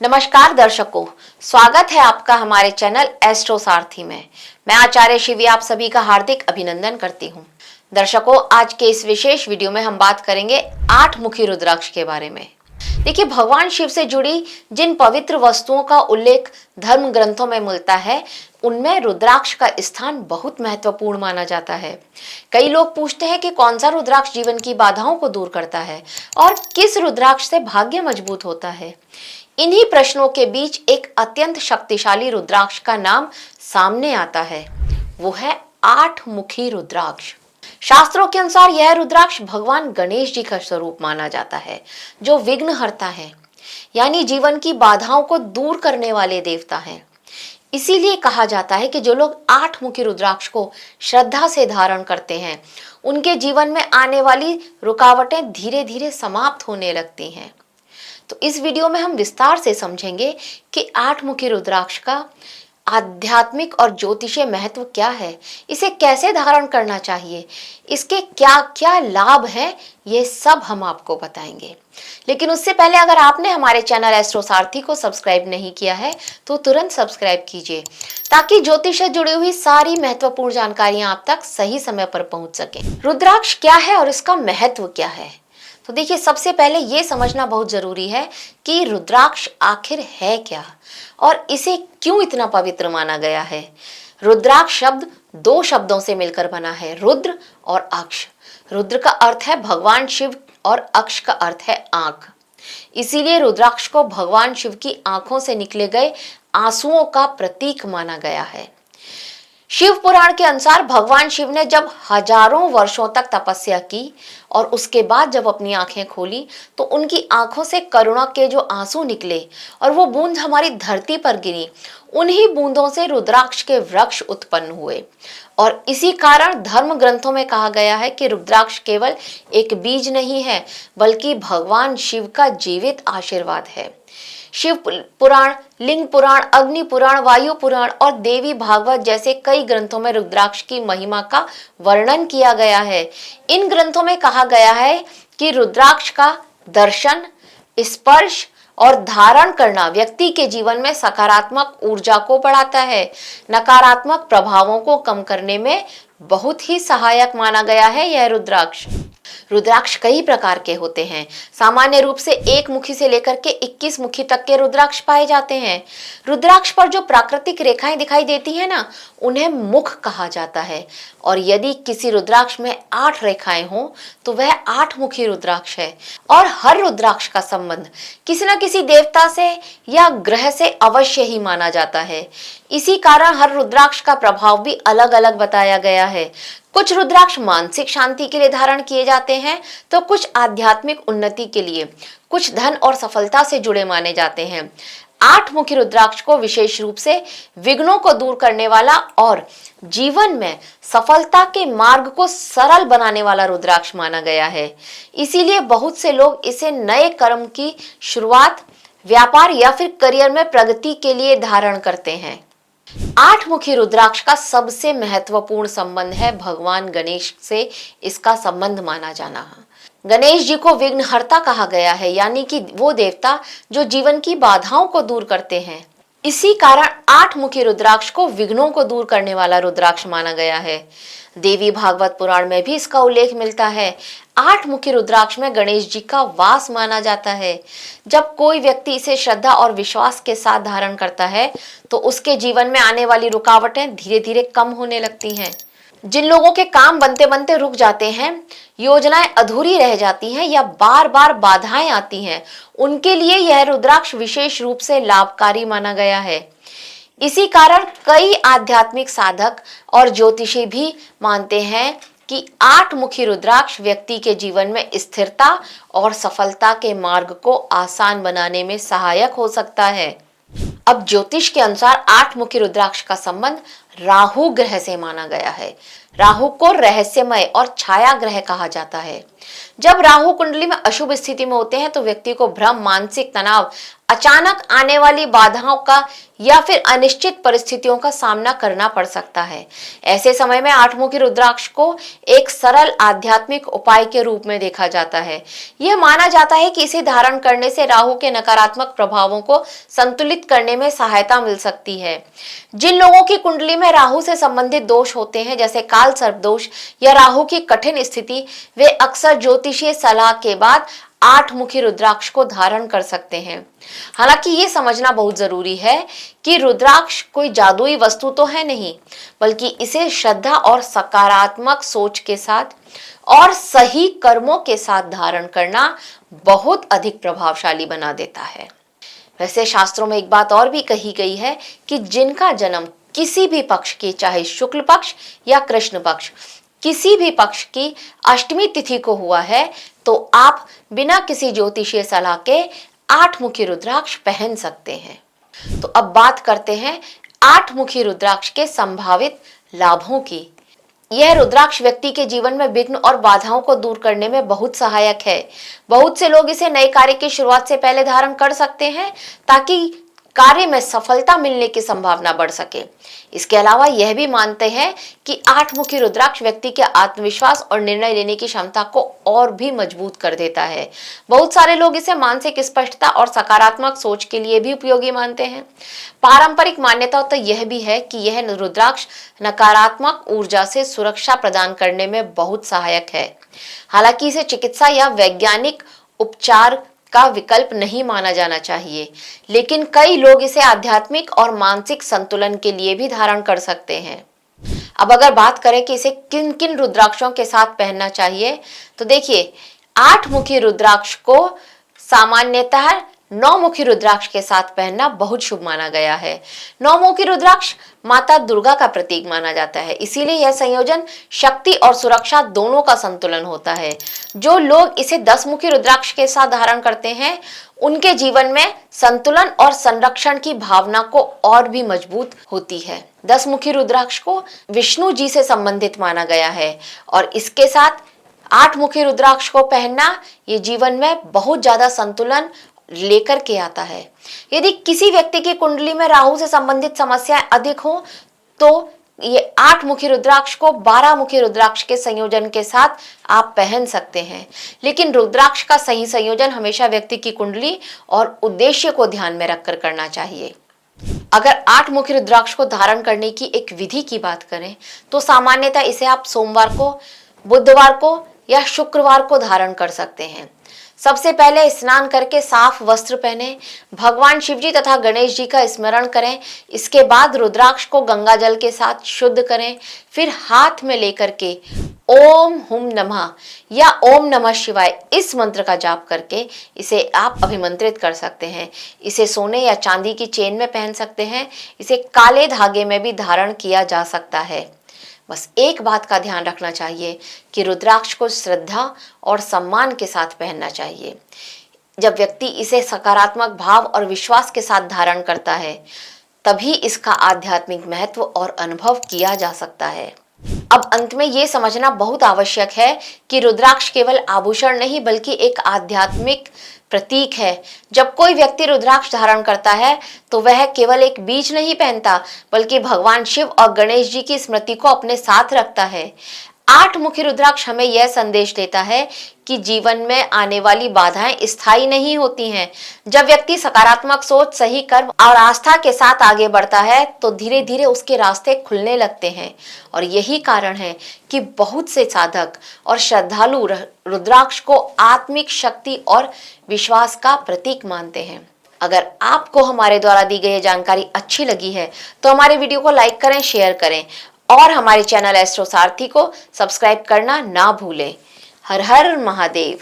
नमस्कार दर्शकों, स्वागत है आपका हमारे चैनल एस्ट्रो सारथी में। मैं आचार्य शिवी आप सभी का हार्दिक अभिनंदन करती हूँ। दर्शकों, आज के इस विशेष वीडियो में हम बात करेंगे 8 मुखी रुद्राक्ष के बारे में। देखिए, भगवान शिव से जुड़ी जिन पवित्र वस्तुओं का उल्लेख धर्म ग्रंथों में मिलता है, उनमें रुद्राक्ष का स्थान बहुत महत्वपूर्ण माना जाता है। कई लोग पूछते हैं कि कौन सा रुद्राक्ष जीवन की बाधाओं को दूर करता है और किस रुद्राक्ष से भाग्य मजबूत होता है। इन्हीं प्रश्नों के बीच एक अत्यंत शक्तिशाली रुद्राक्ष का नाम सामने आता है। वो है 8 मुखी रुद्राक्ष। शास्त्रों के अनुसार यह रुद्राक्ष भगवान गणेश जी का स्वरूप माना जाता है, जो विघ्नहर्ता है, यानी जीवन की बाधाओं को दूर करने वाले देवता हैं। इसीलिए कहा जाता है कि जो लोग 8 मुखी रुद्राक्ष को श्रद्धा से धारण करते हैं, उनके जीवन में आने वाली रुकावटें धीरे धीरे समाप्त होने लगती हैं। तो इस वीडियो में हम विस्तार से समझेंगे कि 8 मुखी रुद्राक्ष का आध्यात्मिक और ज्योतिषीय महत्व क्या है, इसे कैसे धारण करना चाहिए, इसके क्या क्या लाभ हैं, ये सब हम आपको बताएंगे। लेकिन उससे पहले अगर आपने हमारे चैनल एस्ट्रो सारथी को सब्सक्राइब नहीं किया है तो तुरंत सब्सक्राइब कीजिए, ताकि ज्योतिष से जुड़ी हुई सारी महत्वपूर्ण जानकारियां आप तक सही समय पर पहुंच सके। रुद्राक्ष क्या है और इसका महत्व क्या है? तो देखिए, सबसे पहले ये समझना बहुत जरूरी है कि रुद्राक्ष आखिर है क्या और इसे क्यों इतना पवित्र माना गया है। रुद्राक्ष शब्द 2 शब्दों से मिलकर बना है, रुद्र और अक्ष। रुद्र का अर्थ है भगवान शिव और अक्ष का अर्थ है आंख। इसीलिए रुद्राक्ष को भगवान शिव की आंखों से निकले गए आंसुओं का प्रतीक माना गया है। शिव पुराण के अनुसार भगवान शिव ने जब हजारों वर्षों तक तपस्या की और उसके बाद जब अपनी आंखें खोली, तो उनकी आंखों से करुणा के जो आंसू निकले और वो बूंद हमारी धरती पर गिरी, उन्हीं बूंदों से रुद्राक्ष के वृक्ष उत्पन्न हुए। और इसी कारण धर्म ग्रंथों में कहा गया है कि रुद्राक्ष केवल एक बीज नहीं है, बल्कि भगवान शिव का जीवित आशीर्वाद है। शिव पुराण, लिंग पुराण, अग्नि पुराण, वायु पुराण और देवी भागवत जैसे कई ग्रंथों में रुद्राक्ष की महिमा का वर्णन किया गया है। इन ग्रंथों में कहा गया है कि रुद्राक्ष का दर्शन, स्पर्श और धारण करना व्यक्ति के जीवन में सकारात्मक ऊर्जा को बढ़ाता है, नकारात्मक प्रभावों को कम करने में बहुत ही सहायक माना गया है यह रुद्राक्ष। रुद्राक्ष कई प्रकार के होते हैं। सामान्य रूप से 1 मुखी से लेकर के 21 मुखी तक के रुद्राक्ष पाए जाते हैं। रुद्राक्ष पर जो प्राकृतिक रेखाएं दिखाई देती हैं ना, उन्हें मुख कहा जाता है। और यदि किसी रुद्राक्ष में 8 रेखाएं हों तो वह 8 मुखी रुद्राक्ष है। और हर रुद्राक्ष का संबंध किसी न किसी देवता से या ग्रह से अवश्य ही माना जाता है। इसी कारण हर रुद्राक्ष का प्रभाव भी अलग अलग बताया गया है। कुछ रुद्राक्ष मानसिक शांति के लिए धारण किए जाते हैं, तो कुछ आध्यात्मिक उन्नति के लिए, कुछ धन और सफलता से जुड़े माने जाते हैं। 8 मुखी रुद्राक्ष को विशेष रूप से विघ्नों को दूर करने वाला और जीवन में सफलता के मार्ग को सरल बनाने वाला रुद्राक्ष माना गया है। इसीलिए बहुत से लोग इसे नए कर्म की शुरुआत, व्यापार या फिर करियर में प्रगति के लिए धारण करते हैं। 8 मुखी रुद्राक्ष का सबसे महत्वपूर्ण संबंध है भगवान गणेश से। इसका संबंध माना जाना, गणेश जी को विघ्नहर्ता कहा गया है, यानी कि वो देवता जो जीवन की बाधाओं को दूर करते हैं। इसी कारण 8 मुखी रुद्राक्ष को विघ्नों को दूर करने वाला रुद्राक्ष माना गया है। देवी भागवत पुराण में भी इसका उल्लेख मिलता है। 8 मुखी रुद्राक्ष में गणेश जी का वास माना जाता है। जब कोई व्यक्ति इसे श्रद्धा और विश्वास के साथ धारण करता है, तो उसके जीवन में आने वाली रुकावटें धीरे धीरे कम होने लगती हैं। जिन लोगों के काम बनते बनते रुक जाते हैं, योजनाएं अधूरी रह जाती हैं या बार बार बाधाएं आती हैं, उनके लिए यह रुद्राक्ष विशेष रूप से लाभकारी माना गया है। इसी कारण कई आध्यात्मिक साधक और ज्योतिषी भी मानते हैं कि 8 मुखी रुद्राक्ष व्यक्ति के जीवन में स्थिरता और सफलता के मार्ग को आसान बनाने में सहायक हो सकता है। अब ज्योतिष के अनुसार 8 मुखी रुद्राक्ष का संबंध राहु ग्रह से माना गया है। राहु को रहस्यमय और छाया ग्रह कहा जाता है। जब राहु कुंडली में अशुभ स्थिति में होते हैं तो व्यक्ति को भ्रम, मानसिक तनाव, अचानक आने वाली बाधाओं का या फिर अनिश्चित परिस्थितियों का सामना करना पड़ सकता है। ऐसे समय में आठमुखी रुद्राक्ष को एक सरल आध्यात्मिक उपाय के रूप में देखा जाता है। यह माना जाता है कि इसे धारण करने से राहु के नकारात्मक प्रभावों को संतुलित करने में सहायता मिल सकती है। जिन लोगों की कुंडली में राहु से संबंधित दोष होते हैं, जैसे काल सर्प दोष या राहु की कठिन स्थिति, वे अक्सर ज्योतिषीय सलाह के बाद आठमुखी रुद्राक्ष को धारण कर सकते हैं। हालांकि ये समझना बहुत जरूरी है कि रुद्राक्ष कोई जादुई वस्तु तो है नहीं, बल्कि इसे श्रद्धा और सकारात्मक सोच के साथ और सही कर्मों के साथ धारण करना बहुत अधिक प्रभावशाली बना देता है। वैसे शास्त्रों में एक बात और भी कही गई है कि जिनका जन्म किसी भी पक्ष के, चाहे शुक्ल पक्ष या कृष्ण पक्ष, किसी भी पक्ष की अष्टमी तिथि को हुआ है, तो आप बिना किसी ज्योतिषीय सलाह के आठमुखी रुद्राक्ष पहन सकते हैं। तो अब बात करते हैं आठमुखी रुद्राक्ष के संभावित लाभों की। यह रुद्राक्ष व्यक्ति के जीवन में विघ्न और बाधाओं को दूर करने में बहुत सहायक है। बहुत से लोग इसे नए कार्य की शुरुआत से पहले धारण कर सकते हैं ताकि कार्य में सफलता मिलने की संभावना बढ़ सके। इसके अलावा यह भी मानते हैं कि आठमुखी रुद्राक्ष व्यक्ति के आत्मविश्वास और निर्णय लेने की क्षमता को और भी मजबूत कर देता है। बहुत सारे लोग इसे मानसिक स्पष्टता और सकारात्मक सोच के लिए भी उपयोगी मानते हैं। पारंपरिक मान्यता तो यह भी है कि यह रुद्राक्ष नकारात्मक ऊर्जा से सुरक्षा प्रदान करने में बहुत सहायक है। हालांकि इसे चिकित्सा या वैज्ञानिक उपचार का विकल्प नहीं माना जाना चाहिए, लेकिन कई लोग इसे आध्यात्मिक और मानसिक संतुलन के लिए भी धारण कर सकते हैं। अब अगर बात करें कि इसे किन किन रुद्राक्षों के साथ पहनना चाहिए, तो देखिए, आठमुखी रुद्राक्ष को सामान्यतः नौमुखी रुद्राक्ष के साथ पहनना बहुत शुभ माना गया है। नौमुखी रुद्राक्ष माता दुर्गा का प्रतीक माना जाता है, इसीलिए यह संयोजन शक्ति और सुरक्षा दोनों का संतुलन होता है। जो लोग इसे 10मुखी रुद्राक्ष के साथ धारण करते हैं, उनके जीवन में संतुलन और संरक्षण की भावना को और भी मजबूत होती है। 10मुखी रुद्राक्ष को विष्णु जी से संबंधित माना गया है और इसके साथ आठमुखी रुद्राक्ष को पहनना ये जीवन में बहुत ज्यादा संतुलन लेकर के आता है। यदि किसी व्यक्ति की कुंडली में राहु से संबंधित समस्याएं अधिक हो, तो ये आठमुखी रुद्राक्ष को 12मुखी रुद्राक्ष के संयोजन के साथ आप पहन सकते हैं। लेकिन रुद्राक्ष का सही संयोजन हमेशा व्यक्ति की कुंडली और उद्देश्य को ध्यान में रखकर करना चाहिए। अगर आठमुखी रुद्राक्ष को धारण करने की एक विधि की बात करें, तो सामान्यतः इसे आप सोमवार को, बुधवार को या शुक्रवार को धारण कर सकते हैं। सबसे पहले स्नान करके साफ वस्त्र पहने, भगवान शिवजी तथा गणेश जी का स्मरण करें। इसके बाद रुद्राक्ष को गंगा जल के साथ शुद्ध करें। फिर हाथ में लेकर के ओम हुम नमः या ओम नमः शिवाय इस मंत्र का जाप करके इसे आप अभिमंत्रित कर सकते हैं। इसे सोने या चांदी की चेन में पहन सकते हैं। इसे काले धागे में भी धारण किया जा सकता है। बस एक बात का ध्यान रखना चाहिए कि रुद्राक्ष को श्रद्धा और सम्मान के साथ पहनना चाहिए। जब व्यक्ति इसे सकारात्मक भाव और विश्वास के साथ धारण करता है, तभी इसका आध्यात्मिक महत्व और अनुभव किया जा सकता है। अब अंत में ये समझना बहुत आवश्यक है कि रुद्राक्ष केवल आभूषण नहीं, बल्कि एक आध्यात्मिक प्रतीक है। जब कोई व्यक्ति रुद्राक्ष धारण करता है, तो वह केवल एक बीज नहीं पहनता, बल्कि भगवान शिव और गणेश जी की स्मृति को अपने साथ रखता है। आठमुखी रुद्राक्ष हमें यह संदेश देता है कि जीवन में आने वाली बाधाएं स्थायी नहीं होती हैं। जब व्यक्ति सकारात्मक सोच, सही कर्म और आस्था के साथ आगे बढ़ता है, तो धीरे धीरे उसके रास्ते खुलने लगते हैं। और यही कारण है कि बहुत से साधक और श्रद्धालु रुद्राक्ष को आत्मिक शक्ति और विश्वास का प्रतीक मानते हैं। अगर आपको हमारे द्वारा दी गई जानकारी अच्छी लगी है, तो हमारे वीडियो को लाइक करें, शेयर करें और हमारे चैनल एस्ट्रो सारथी को सब्सक्राइब करना ना भूलें। हर हर महादेव।